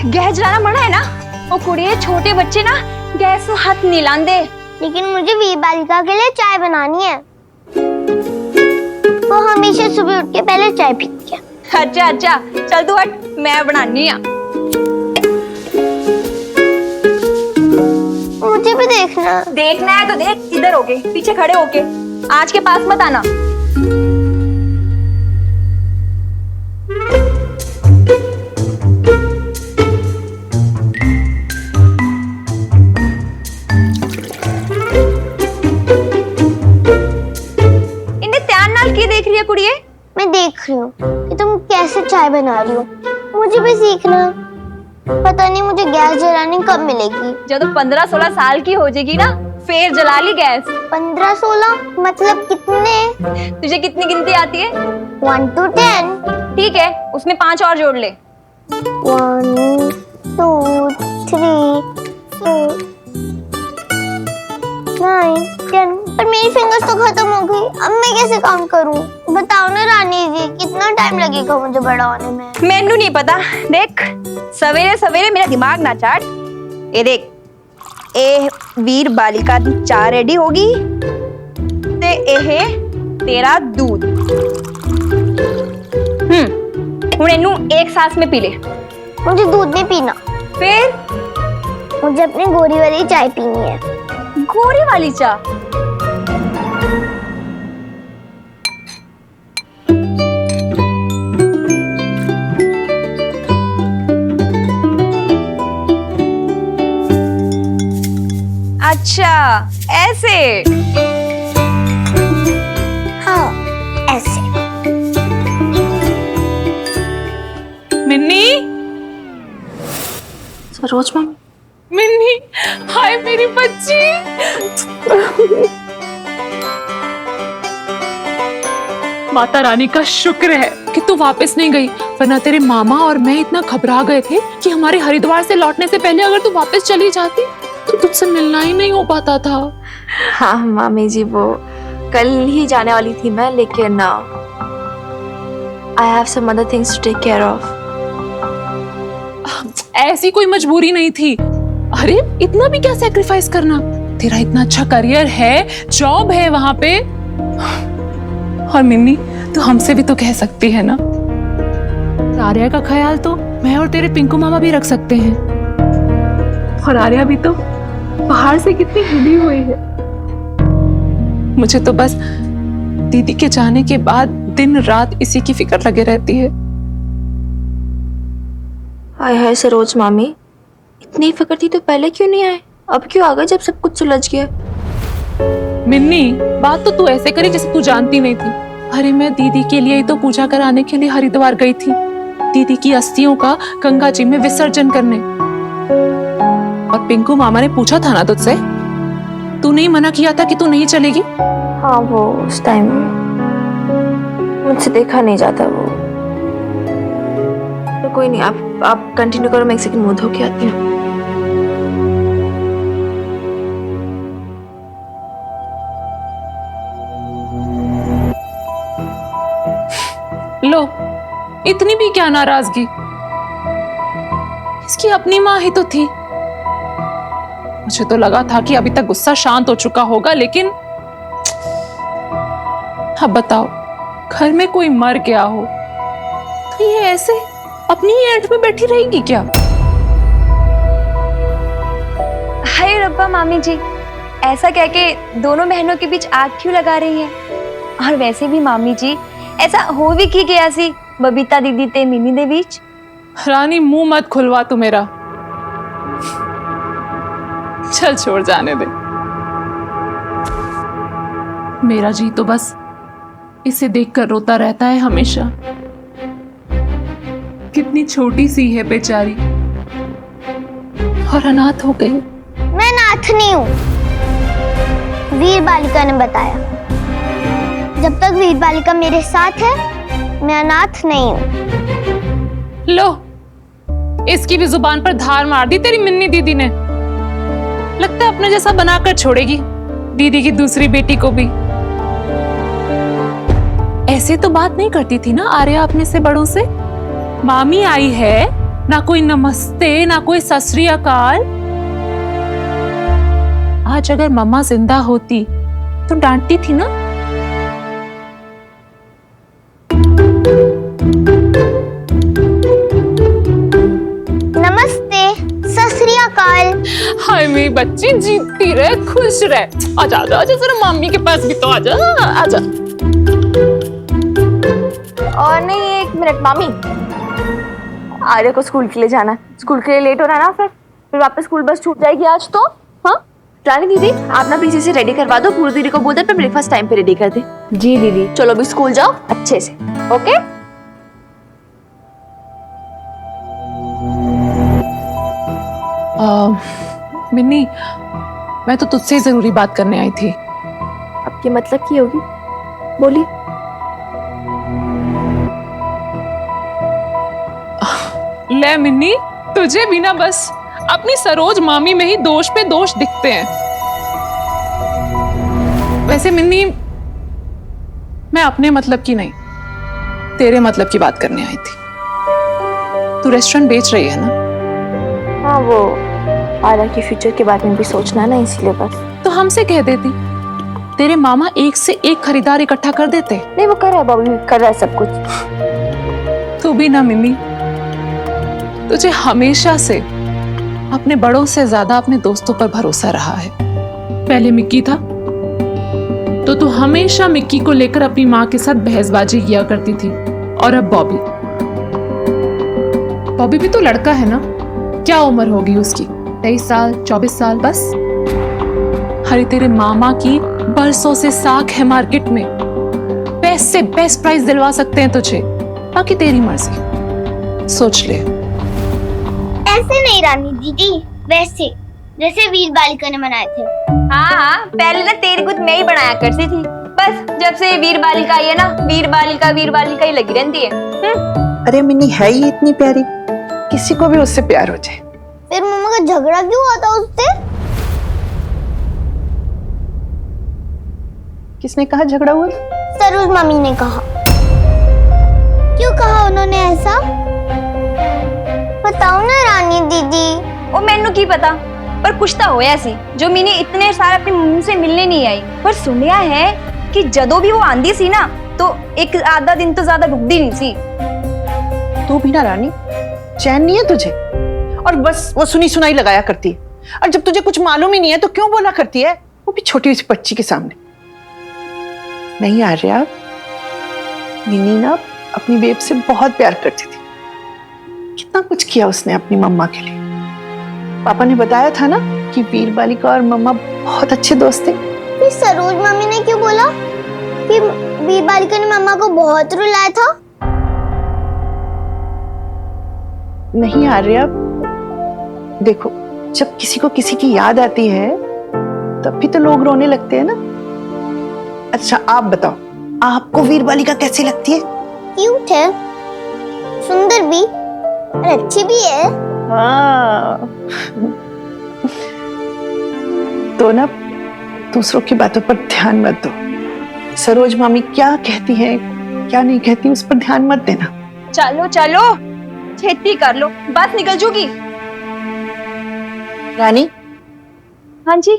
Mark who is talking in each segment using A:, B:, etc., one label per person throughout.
A: Gas जलाना मना है ना। वो कुड़िए छोटे बच्चे ना गैस में हाथ नहीं लांदे।
B: लेकिन मुझे वीर बालिका के लिए चाय बनानी है। वो हमेशा सुबह उठ के पहले चाय पीती है।
A: अच्छा अच्छा, चल तू हट, मैं बनानी है।
B: मुझे भी देखना।
A: देखना है तो देख, इधर होके, पीछे खड़े होके, आज के पास मत आना। इन्हें ध्यान नाल की देख रही है कुड़िए?
B: मैं देख रही हूँ कि तुम कैसे चाय बना रही हो। मुझे भी सीखना। पता नहीं मुझे गैस जलानी कब मिलेगी।
A: जब तो 15-16 साल की हो जाएगी ना, फिर जला ली गैस।
B: 15-16 मतलब कितने?
A: तुझे कितनी गिनती आती है?
B: 1 to 10।
A: ठीक है, उसमें 5 और जोड़ ले।
B: 1 2 3 4 9 10। पर मेरी फिंगर्स तो खत्म हो गई। अब मैं कैसे काम करूं? बताओ ना रानी जी, कितना टाइम लगेगा मुझे बड़ा होने में?
A: मैनू नहीं पता। देख, सवेरे सवेरे मेरा दिमाग ना चाट। ये देख, ए वीर बालिका दी चाय रेडी होगी ते एहे तेरा दूध। हुण इनू एक सांस में पी ले।
B: मुझे दूध नहीं पीना।
A: फिर
B: मुझे अपनी गोरी वाली चाय पीनी है।
A: गोरी वाली चाय? अच्छा ऐसे?
B: हाँ ऐसे।
C: मिन्नी,
D: सरोज मम्मी।
C: मिन्नी, हाय मेरी बच्ची। माता रानी का शुक्र है कि तू वापस नहीं गई, वरना तेरे मामा और मैं इतना घबरा गए थे कि हमारे हरिद्वार से लौटने से पहले अगर तू वापस चली जाती तो तुझसे मिलना ही नहीं हो पाता था।
D: हाँ मामी जी, वो कल ही जाने वाली थी मैं, लेकिन I have some other things to take care of.
C: ऐसी कोई मजबूरी नहीं थी। अरे इतना भी क्या सैक्रिफाइस करना? तेरा इतना अच्छा करियर है, जॉब है वहां पे। और मिन्नी, तू हमसे भी तो कह सकती है ना। आर्या का ख्याल तो मैं और तेरे पिंकू मामा भी रख सकते हैं। और आर्या भी तो बाहर से कितनी हिली हुई है। मुझे तो बस दीदी के जाने के बाद दिन रात इसी की फिक्र लगे रहती है।
D: हाय हाय सरोज मामी, इतनी फिक्र थी तो पहले क्यों नहीं आए? अब क्यों आ गए जब सब कुछ सुलझ गया?
C: मिन्नी, बात तो तू ऐसे करी जैसे तू जानती नहीं थी। अरे मैं दीदी के लिए ही तो पूजा कराने के लिए हरिद्वार गई थी, दीदी की अस्थियों का गंगा जी में विसर्जन करने। और पिंकू मामा ने पूछा था ना तुझसे, तू नहीं मना किया था कि तू नहीं चलेगी?
D: हाँ, वो उस टाइम मुझसे देखा नहीं जाता वो। तो कोई नहीं, आप कंटिन्यू करो, मैं एक सेकंड मुंह धो के आती हूँ।
C: लो, इतनी भी क्या नाराजगी? इसकी अपनी माँ ही तो थी। मुझे तो लगा था कि अभी तक गुस्सा शांत हो चुका होगा, लेकिन अब बताओ, घर में कोई मर गया हो तो ये ऐसे अपनी ही एंड में बैठी रहेगी क्या?
A: हाय रब्बा मामी जी, ऐसा कह के दोनों बहनों के बीच आग क्यों लगा रही हैं? और वैसे भी मामी जी, ऐसा हो भी की गया सी बबीता दीदी ते मिनी दे बीच?
C: रानी, मुंह मत खुलवा तू मेरा। चल छोड़, जाने दे। मेरा जी तो बस इसे देखकर रोता रहता है हमेशा। कितनी छोटी सी है बेचारी, और अनाथ हो गई।
B: मैं अनाथ नहीं हूँ, वीर बालिका ने बताया। जब तक वीर बालिका मेरे साथ है, मैं अनाथ नहीं हूँ।
C: लो, इसकी भी जुबान पर धार मार दी तेरी मिन्नी दीदी ने। लगता है अपने जैसा बनाकर छोड़ेगी दीदी की दूसरी बेटी को भी। ऐसे तो बात नहीं करती थी ना आर्या अपने से बड़ों से। मामी आई है ना कोई नमस्ते, ना कोई सत श्री अकाल। आज अगर मम्मा जिंदा होती तो डांटती थी ना।
B: नमस्ते, सत श्री अकाल।
C: हाय मेरी बच्ची, जीतती रहे, खुश रहे। आजा आजा आजा, जरा मम्मी के पास भी तो आजा आजा।
D: और नहीं, एक मिनट मामी, आर्य को स्कूल के लिए जाना है। स्कूल के लिए लेट हो रहा है ना, फिर वापस स्कूल बस छूट जाएगी आज तो। हाँ रानी दीदी, आप ना पीछे से रेडी करवा दो। पूरी दीदी को बोल दे ब्रेकफास्ट टाइम पे रेडी कर दे। जी दीदी। चलो अभी स्कूल जाओ अच्छे से, ओके।
C: मिन्नी, मैं तो तुझसे ही जरूरी बात करने आई थी।
D: आपके मतलब की होगी, बोलिए।
C: ले मिन्नी, तुझे भी ना बस अपनी सरोज मामी में ही दोष पे दोष दिखते हैं। वैसे मिन्नी, मैं अपने मतलब की नहीं, तेरे मतलब की बात करने आई थी। तू रेस्टोरेंट बेच रही है ना?
D: हाँ, वो आर्या के फ्यूचर के बारे में भी सोचना है ना, इसीलिए बस।
C: तो हमसे कह देती, तेरे मामा एक से एक खरीदार इकट्ठा कर देते।
D: नहीं, वो कर रहा है बॉबी, कर रहा है सब कुछ।
C: तू भी ना मिन्नी, तुझे हमेशा से अपने बड़ों से ज्यादा अपने दोस्तों पर भरोसा रहा है। पहले मिक्की था तो तू हमेशा मिक्की को लेकर अपनी माँ के साथ बहसबाजी किया करती थी, और अब बॉबी। बॉबी भी तो लड़का है ना, क्या उम्र होगी उसकी? 23 साल, 24 साल बस। अरे तेरे मामा की बरसों से साख है मार्केट में, बेस्ट से बेस्ट प्राइस दिलवा सकते हैं तुझे, बाकी तेरी मर्जी, सोच ले।
B: ऐसे नहीं रानी दीदी, वैसे जैसे वीर बालिका ने बनाए थे।
A: हाँ, पहले ना तेरी खुद मैं ही बनाया करती थी, बस जब से वीर बालिका आई है ना, वीर बालिका ही लगी रहती है।
E: अरे मिन्नी है ही इतनी प्यारी, किसी को भी उससे प्यार हो जाए।
B: फिर मम्मा का झगड़ा क्यों हुआ था उससे?
E: किसने कहा झगड़ा हुआ?
B: सरोज मम्मी ने कहा। क्यों कहा उन्होंने ऐसा? बताओ ना रानी दीदी।
A: ओ मैनू की पता, पर कुछ तो होया सी जो मैंने इतने सारे अपनी मम्मी से मिलने नहीं आई। पर सुनिया है कि जदों भी वो आंदी सी ना, तो एक आधा दिन तो ज्यादा रुकती नहीं सी।
E: तू भी ना रानी, चैन नहीं है तुझे, और बस वो सुनी सुनाई लगाया करती है। और जब तुझे कुछ मालूम ही नहीं है तो क्यों बोला करती है, वो भी छोटी सी बच्ची के सामने। नहीं आर्या, मिनी ना अपनी बेब से बहुत प्यार करती थी। कितना कुछ किया उसने अपनी मम्मा के लिए। पापा ने बताया था ना कि वीर बालिका और मम्मा बहुत अच्छे दोस्त थे।
B: फिर सरोज मम्मी ने क्यों बोला कि वीर बालिका ने मम्मा को बहुत रुलाया था?
E: नहीं आर्या, देखो, जब किसी को किसी की याद आती है तब भी तो लोग रोने लगते हैं ना। अच्छा आप बताओ, आपको वीर बालिका कैसी लगती है?
B: क्यूट है, सुंदर भी और अच्छी भी है।
E: हाँ। तो ना दूसरों की बातों पर ध्यान मत दो। सरोज मामी क्या कहती है क्या नहीं कहती उस पर ध्यान मत देना।
A: चलो चलो, छेती कर लो, बस निकल चुकी।
E: रानी,
A: हाँ जी।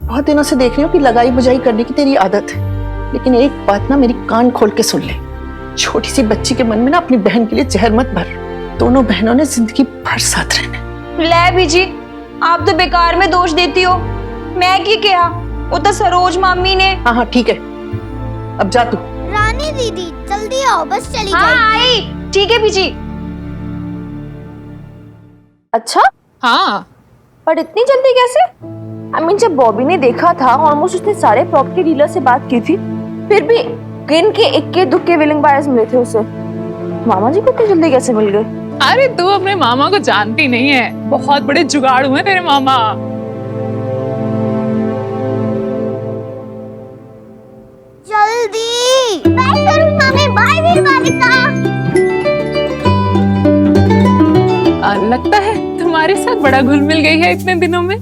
E: बहुत दिनों से देख रही हूँ कि लगाई बुझाई करने की तेरी आदत है, लेकिन एक बात ना मेरी कान खोल के सुन ले। छोटी सी बच्ची के मन में ना अपनी बहन के लिए जहर मत भर। दोनों बहनों ने जिंदगी भर साथ रहना।
A: ले बीजी, आप तो बेकार में दोष देती हो। मैं की कहा, वो तो सरोज मामी ने।
E: हाँ हाँ ठीक है, अब जा तू।
B: रानी दीदी जल्दी आओ, बस चली
A: हाँ
B: जाएगी।
A: आई, ठीक है बीजी।
D: अच्छा,
C: हाँ,
D: पर इतनी जल्दी कैसे? आई मीन, जब बॉबी ने देखा था ऑलमोस्ट उसने सारे प्रॉपर्टी डीलर से बात की थी, फिर भी गिन के इक्के दुक्के विलिंग बायर्स मिले थे उसे। मामा जी को इतनी जल्दी कैसे मिल गए?
C: अरे तू अपने मामा को जानती नहीं है, बहुत बड़े जुगाड़ू हैं तेरे मामा।
B: जल्दी बाय सरोज मामी, बाय वीर बालिका।
C: लगता है तुम्हारे साथ बड़ा घुल मिल गई है इतने दिनों में।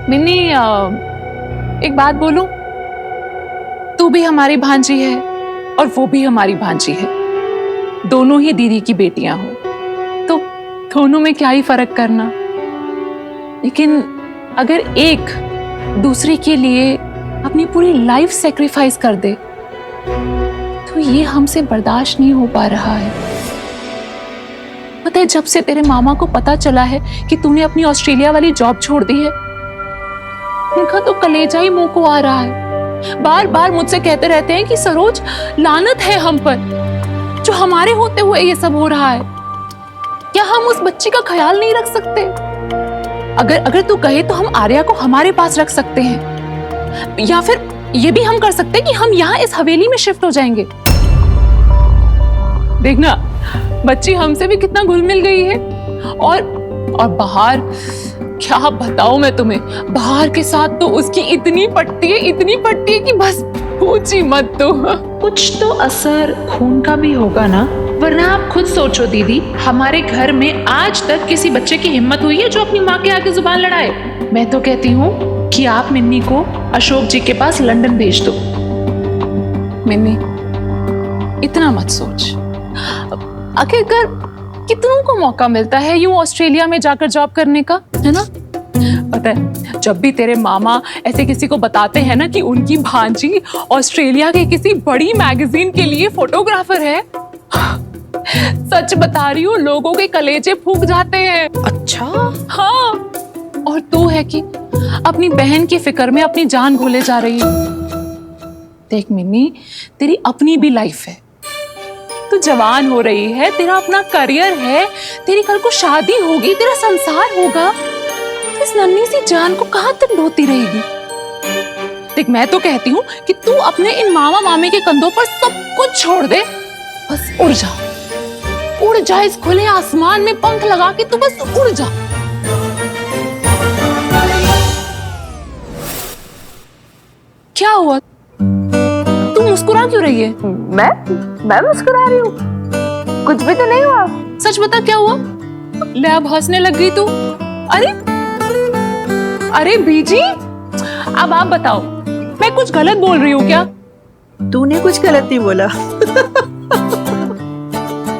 C: मिन्नी, एक बात बोलूं, तू भी हमारी भांजी है और वो भी हमारी भांजी है। दोनों ही दीदी की बेटियां हो तो दोनों में क्या ही फर्क करना। लेकिन अगर एक दूसरे के लिए अपनी पूरी लाइफ सेक्रीफाइस कर दे तो ये हमसे बर्दाश्त नहीं हो पा रहा है। पता है, जब से तेरे मामा को पता चला है कि तूने अपनी ऑस्ट्रेलिया वाली जॉब छोड़ दी है, उनका तो कलेजा ही मुंह को आ रहा है। बार बार मुझसे कहते रहते हैं कि सरोज, लानत है हम पर, जो हमारे होते हुए ये सब हो रहा है। क्या हम उस बच्ची का ख्याल नहीं रख सकते? अगर तू कहे तो हम आर्या को हमारे पास रख सकते हैं, या फिर ये भी हम कर सकते हैं कि हम यहाँ इस हवेली में शिफ्ट हो जाएंगे। देखना, बच्ची हमसे भी कितना घुल मिल गई है। और बाहर क्या बताऊं मैं तुम्हें, बाहर के साथ तो उसकी इतनी पट्टी है कि बस पूछ ही मत तो।
F: कुछ तो असर खून का भी होगा ना, वरना आप खुद सोचो दीदी, हमारे घर में आज तक किसी बच्चे की हिम्मत हुई है जो अपनी माँ के आगे जुबान लड़ाए? मैं तो कहती हूँ कि आप मिन्नी को अशोक जी के पास लंदन भेज दो।
C: मिन्नी, इतना मत सोच। आखिरकार कितनों को मौका मिलता है यूं ऑस्ट्रेलिया में जाकर जॉब करने का, है ना? पता है, जब भी तेरे मामा ऐसे किसी को बताते हैं ना कि उनकी भांजी ऑस्ट्रेलिया के किसी बड़ी मैगजीन के लिए फोटोग्राफर है, सच बता रही हूँ, लोगों के कलेजे फूक जाते हैं।
F: अच्छा?
C: हाँ। और तू है कि अपनी बहन की फिक्र में अपनी जान भूले जा रही है। देख मिन्नी, तेरी अपनी भी लाइफ है, तू जवान हो रही है, तेरा अपना करियर है, तेरी कल को शादी होगी, तेरा संसार होगा। इस नन्ही सी जान को कहां तक ढोती रहेगी? देख, मैं तो कहती हूँ कि तू अपने इन मामा मामी के कंधों पर सब कुछ छोड़ दे, बस उड़ जा इस खुले आसमान में, पंख लगा के तू बस उड़ जा। क्या हुआ? तू मुस्कुरा क्यों रही है?
D: मैं मुस्कुरा रही हूँ? कुछ भी तो नहीं हुआ।
C: सच बता, क्या हुआ? ले, अब हंसने लग गई तू। अरे बीजी, अब आप बताओ, मैं कुछ गलत बोल रही हूँ क्या?
E: तूने कुछ गलत नहीं बोला।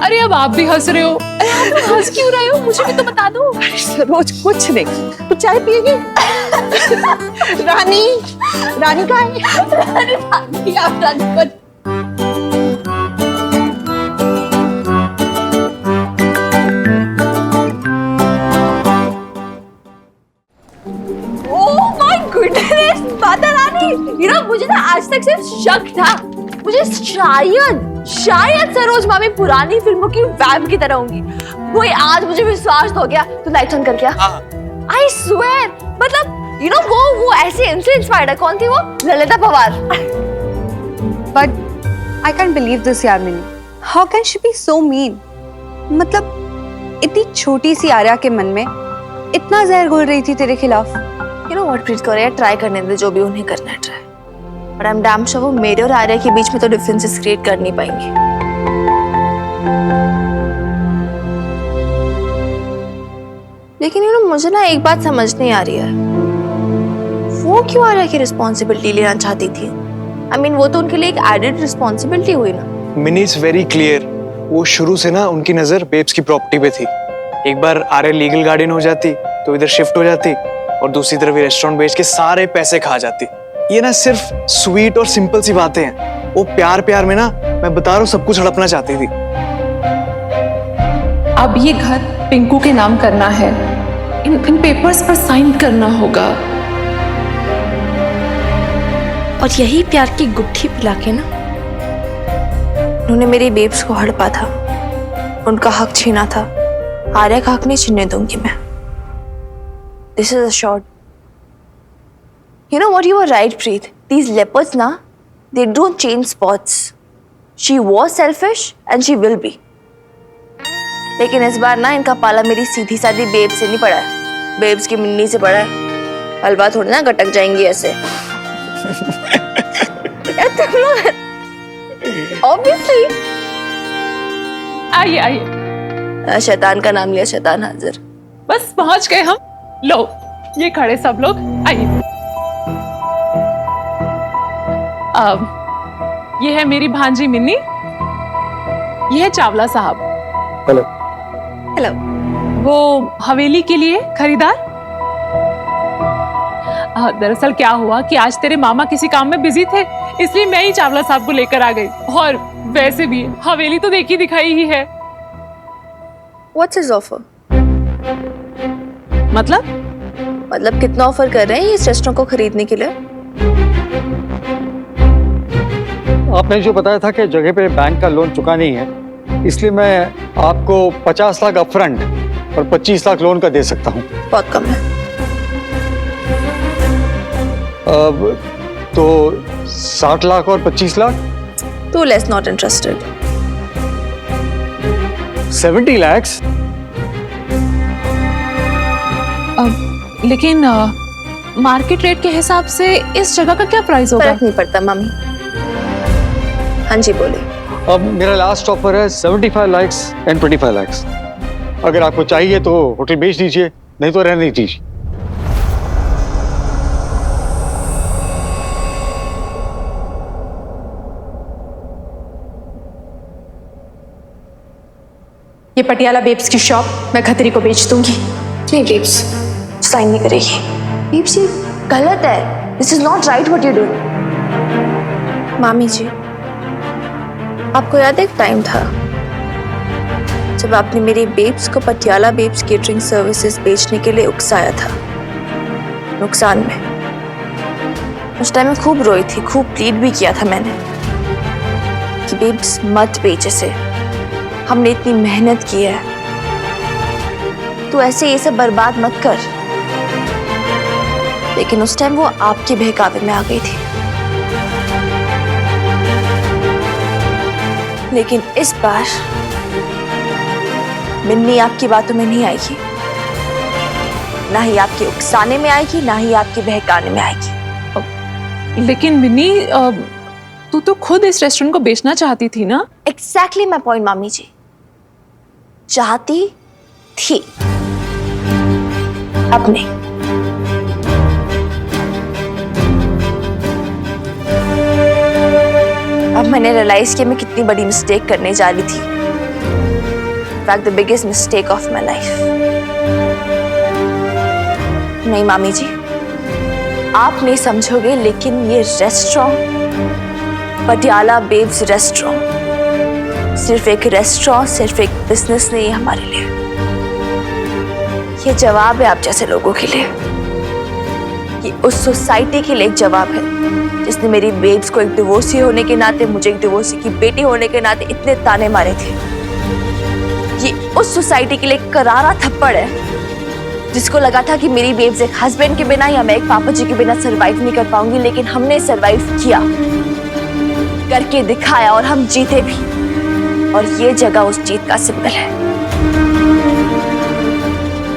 C: अरे अब आप भी हंस रहे हो। अरे आप हंस क्यों रहे हो? मुझे भी तो बता दो।
E: सरोज, कुछ नहीं, तू चाय पिएगी? रानी कहाँ है?
D: Oh my goodness, Mata Rani, you know, मुझे ना आज तक सिर्फ शक था, मुझे शायद सरोज मामी पुरानी फिल्मों की वैम्प की तरह होंगी। कोई आज मुझे विश्वास हो गया। तू लाइट ऑन कर क्या? आई स्वेयर, मतलब यू नो, वो ऐसे इनसे इंस्पायर्ड है। कौन थी वो? Lalita Pawar.
A: But I can't believe this, यार mini. How can she be so mean? मतलब इतनी छोटी सी आर्या के मन में इतना जहर घोल रही थी तेरे खिलाफ।
D: यू नो व्हाट, प्लीज करो यार, ट्राई करने दे जो भी उन्हें करना है try. But I am damn sure वो मेरे और आर्या के बीच में तो डिफरेंसेस क्रिएट कर नहीं पाएंगे। लेकिन यू नो, मुझे ना एक बात समझ नहीं आ रही है, वो क्यों आर्या की रिस्पॉन्सिबिलिटी लेना चाहती थी? आई मीन, वो तो उनके लिए एक एडेड रिस्पॉन्सिबिलिटी हुई ना।
G: मिनी इज वेरी क्लियर, वो शुरू से ना उनकी नजर बेब्स की प्रॉपर्टी पे थी। एक बार आर्या लीगल गार्डियन हो जाती तो इधर शिफ्ट हो जाती, और दूसरी तरफ ये रेस्टोरेंट बेच के सारे पैसे खा जाती। ये ना सिर्फ स्वीट और सिंपल सी बातें हैं, वो प्यार में ना, मैं बता रहा हूँ, सब कुछ हड़पना चाहती थी।
C: अब ये घर पिंकू के नाम करना है, इन पेपर्स पर साइन करना होगा।
D: और यही प्यार की गुत्थी पिला के ना उन्होंने मेरे बेब्स को हड़पा था, उनका हक छीना था। आर्या का हक नहीं छीनने दूंगी मैं। This is assured. You know what, you were right, Preet. These leopards na, they don't change spots. She was selfish and she will be. लेकिन इस बार ना इनका पाला मेरी सीधी सादी बेब से नहीं पड़ा है, बेब्स की मिन्नी से पड़ा है। हलवा थोड़ी ना गटक जाएंगी ऐसे। यार तुम लोग obviously।
C: आइए।
D: शैतान का नाम लिया, शैतान हाजिर।
C: बस पहुंच गए हम। लो, ये खड़े सब लोग, आइए। अब ये है मेरी भांजी मिन्नी, ये है चावला साहब।
H: हेलो।
A: हेलो।
C: वो हवेली के लिए खरीदार। दरअसल क्या हुआ कि आज तेरे मामा किसी काम में बिजी थे, इसलिए मैं ही चावला साहब को लेकर आ गई। और वैसे भी हवेली तो देखी दिखाई ही है।
D: What's his offer?
C: मतलब
D: कितना ऑफर कर रहे हैं इस रेस्टोरेंट को खरीदने के लिए?
H: आपने जो बताया था कि जगह पे बैंक का लोन चुका नहीं है, इसलिए मैं आपको 50 लाख अपफ्रंट और 25 लाख लोन का दे सकता हूँ।
D: बहुत कम है।
H: अब तो 60 लाख और 25 lakh?
D: Too less, not interested.
H: 70 lakhs?
C: लेकिन मार्केट रेट के हिसाब से इस जगह का क्या प्राइस होगा?
D: फर्क नहीं पड़ता मामी। हाँ जी बोले।
H: अब मेरा लास्ट ऑफर है 75 lakhs and 25 lakhs। अगर आपको चाहिए तो होटल बेच दीजिए, नहीं तो रहने दीजिए।
I: ये पटियाला बेब्स की शॉप मैं खतरी को बेच दूंगी।
D: नहीं बेब्स, साइन नहीं करेगी। बेब्स ये गलत है। This is not right what you do. मामी जी, आपको याद है एक टाइम था जब आपने मेरी बेब्स को पटियाला बेब्स केटरिंग सर्विसेज बेचने के लिए उकसाया था, नुकसान में। उस टाइम मैं खूब रोई थी, खूब प्लीड भी किया था मैंने कि बेब्स मत बेच इसे, हमने इतनी मेहनत की है, तू ऐसे ये सब बर्बाद मत कर। लेकिन उस टाइम वो आपके बहकावे में आ गई थी। लेकिन इस बार मिन्नी आपकी बातों में नहीं आएगी, ना ही आपके उकसाने में आएगी, ना ही आपके बहकाने में आएगी।
C: लेकिन मिन्नी, तू तो खुद इस रेस्टोरेंट को बेचना चाहती थी ना?
D: एग्जैक्टली माय पॉइंट मामी जी, चाहती थी, अब नहीं। अब मैंने रियलाइज किया मैं कितनी बड़ी मिस्टेक करने जा रही थी। In fact the biggest mistake of my life. नहीं मामी जी, आप नहीं समझोगे, लेकिन ये रेस्टोरेंट पटियाला बेब्स रेस्टोरेंट सिर्फ एक रेस्टोरेंट, सिर्फ एक बिजनेस नहीं है हमारे लिए। ये जवाब है आप जैसे लोगों के लिए, ये उस सोसाइटी के लिए एक जवाब है जिसने मेरी बेब्स को एक डिवोर्सी होने के नाते, मुझे एक डिवोर्सी की बेटी होने के नाते इतने ताने मारे थे। ये उस सोसाइटी के लिए एक करारा थप्पड़ है जिसको लगा था कि मेरी बेब्स एक हस्बैंड के बिना या मैं एक पापा जी के बिना सरवाइव नहीं कर पाऊंगी, लेकिन हमने सरवाइव किया, करके दिखाया, और हम जीते भी। और ये जगह उस जीत का सिंबल है।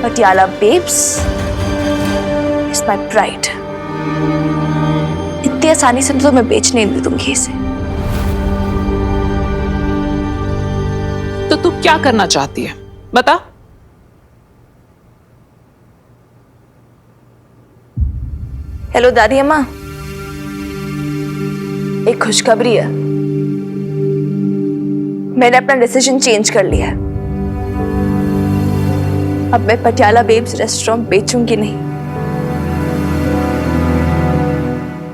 D: Patiala babes is my pride. इतनी आसानी से तो मैं बेचने नहीं दूंगी इसे।
C: तो तू क्या करना चाहती है, बता।
D: हेलो दादी अम्मा, एक खुशखबरी है। मैंने अपना डिसीजन चेंज कर लिया है। अब मैं पटियाला बेब्स रेस्टोरेंट बेचूंगी नहीं,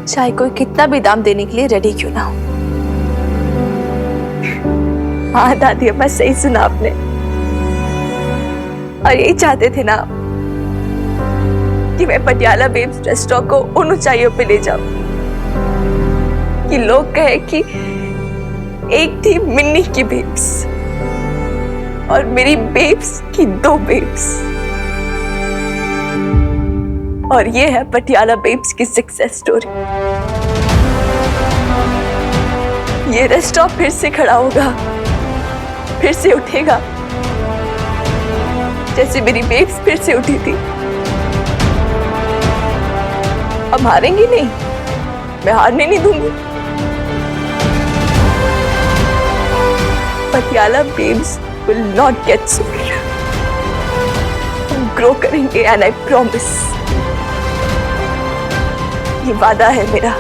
D: चाहे कोई कितना भी दाम देने के लिए रेडी क्यों ना हो। हाँ दादी अम्मा, सही सुना आपने, और यही चाहते थे ना कि मैं पटियाला बेब्स रेस्टोरेंट को उन ऊंचाइयों पे ले जाऊं कि लोग कहे कि एक थी मिन्नी की बेब्स और मेरी बेब्स की 2 बेब्स, और ये है पटियाला बेब्स की सक्सेस स्टोरी। ये रेस्टोरेंट फिर से खड़ा होगा, फिर से उठेगा, जैसे मेरी बेब्स फिर से उठी थी। अब हारेंगी नहीं, मैं हारने नहीं दूंगी। Patiala babes will not get sold. हम ग्रो करेंगे, and I promise, ये वादा है मेरा।